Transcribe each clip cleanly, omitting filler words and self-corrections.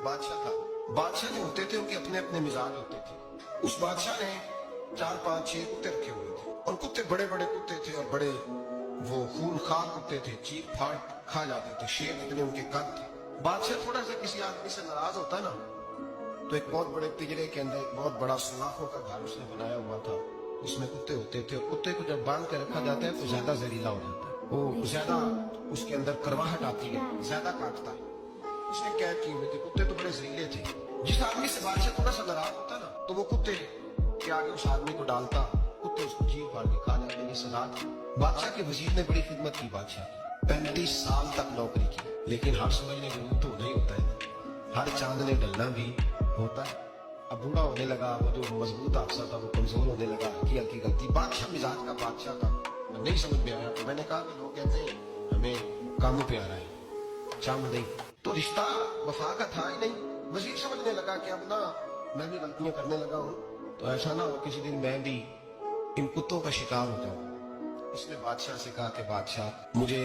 बादशाह था। बादशाह जो होते थे उनके अपने अपने मिजाज होते थे। उस बादशाह ने 4 5 6 कुत्ते रखे हुए थे और कुत्ते बड़े बड़े कुत्ते थे और बड़े वो खूनखार कुत्ते थे, चीर फाड़ खा जाते थे, शेर इतने उनके कद थे। बादशाह थोड़ा सा किसी आदमी से नाराज होता ना तो एक बहुत बड़े पिंजरे के अंदर एक बहुत बड़ा सुनाखों का घर उसने बनाया हुआ था, उसमें कुत्ते होते थे और कुत्ते को जब बांध कर रखा जाता है तो ज्यादा जहरीला हो जाता है, वो ज्यादा उसके अंदर करवाहट आती है, ज्यादा काटता है। उसने कैद किए हुए थे, कुत्ते तो बड़े जहरीले थे। जिस आदमी से बादशाह थोड़ा सा नाराज होता ना तो वो कुत्ते के आगे उस आदमी को डालता, कुत्ते उसको चीर फाड़ के खा जाते। ये सजा थी। बादशाह के वजीर ने बड़ी खिदमत की बादशाह की, 35 साल तक नौकरी की, लेकिन हर समझने जरूर तो नहीं होता है, हर चांद ने डलना भी होता है। अब बूढ़ा होने लगा, वो जो मजबूत हादसा था वो कमजोर होने लगा, हल्की हल्की गलती। बादशाह मिजाज का बादशाह था, नहीं समझ में आया तो मैंने कहा कि लोग कहते हैं हमें काम प्यारा है, चांद नहीं, तो रिश्ता वफा का था ही नहीं। वजीर समझने लगा कि अब ना मैं भी गलतियां करने लगा हूँ, तो ऐसा ना हो किसी दिन मैं भी इन कुत्तों का शिकार हो जाऊं। इसने बादशाह से कहा कि बादशाह, मुझे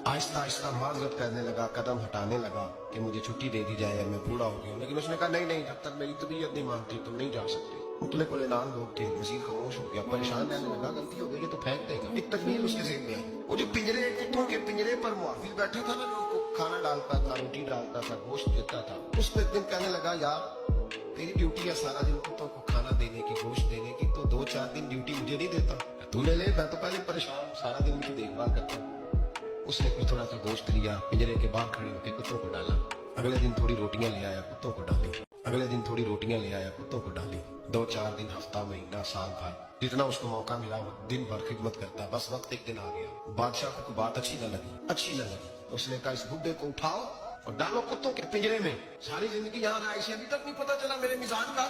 आहिस्ता आहिस्ता माजरत करने लगा, कदम हटाने लगा कि मुझे छुट्टी दे दी जाए, मैं बूढ़ा हो गया। लेकिन उसने कहा नहीं नहीं, जब तक मेरी तबीयत नहीं मानती तुम नहीं जा सकते। मुतले को लेनान लोग थे। वजीर खामोश हो गया, परेशान रहने लगा, गलती हो गई तो फेंक देगा। एक तजवीज उसके ज़हन में आई, वो जो पिंजरे कुत्तों के पिंजरे पर मुआफिल बैठा था ना, जो उनको खाना डालता था, रोटी डालता था, गोश्त देता था, उसको एक दिन कहने लगा, यार तेरी ड्यूटी है सारा दिन कुत्तों को खाना देने की, गोश्त देने की, तो 2-4 दिन ड्यूटी मुझे नहीं देता, तूने ले, मैं तो पहले परेशान सारा दिन उनकी देखभाल करता हूँ। उसने फिर थोड़ा सा गोश्त लिया, पिंजरे के बाहर खड़े होकर कुत्तों को डाला। अगले दिन थोड़ी रोटियां ले आया, कुत्तों को डाली। अगले दिन थोड़ी रोटियां ले आया, कुत्तों को डाली। 2-4 दिन, हफ्ता, महीना, साल भर, जितना उसको मौका मिला वो दिन भर खिदमत करता। बस वक्त एक दिन आ गया, बादशाह को बात अच्छी न लगी। उसने कहा इस बुड्ढे को उठाओ और डालो कुत्तों के पिंजरे में। सारी जिंदगी यहाँ रहा, इसे अभी तक नहीं पता चला मेरे मिजाज का।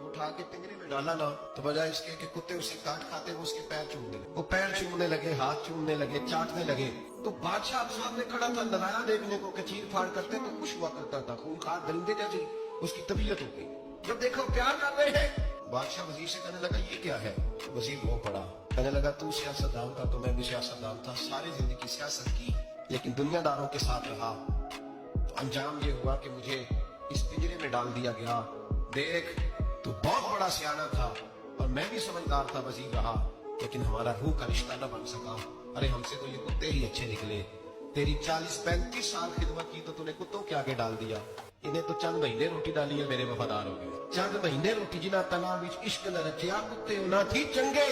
उठा के पिंजरे में डाला ना तो बजाय इसके कि कुत्ते उसे काट खाते, वो उसके पैर चूमने लगे। वो पैर चूमने लगे, हाथ चूमने लगे, चाटने लगे। तो बादशाह अब सामने खड़ा था नजारा देखने को, चीर फाड़ करते तो खुश हुआ करता था, खूनखार दरिंदे जैसी उसकी तबीयत हो गई। जब देखो प्यार कर रहे हैं, बादशाह वजीर से कहने लगा ये क्या है। वजीर वो पड़ा, कहने लगा तू सियासतदान था तो मैं भी सियासतदान था, सारी जिंदगी सियासत की लेकिन दुनियादारों के साथ रहा, तो अंजाम ये हुआ कि मुझे इस पिंजरे में डाल दिया गया। देख तू बहुत बड़ा सियाना था और मैं भी समझदार था, वजीर रहा, लेकिन हमारा रूह का रिश्ता न बन सका। अरे हमसे तो ये कुत्ते ही अच्छे निकले। तेरी 40-35 साल खिदमत की तो तूने कुत्तों के आगे डाल दिया। इन्हें तो चंद महीने रोटी डाली है, मेरे वफादार हो गए। चंद महीने रोटी जिना तना विच इश्क न रखिया, कुत्ते ना थी चंगे।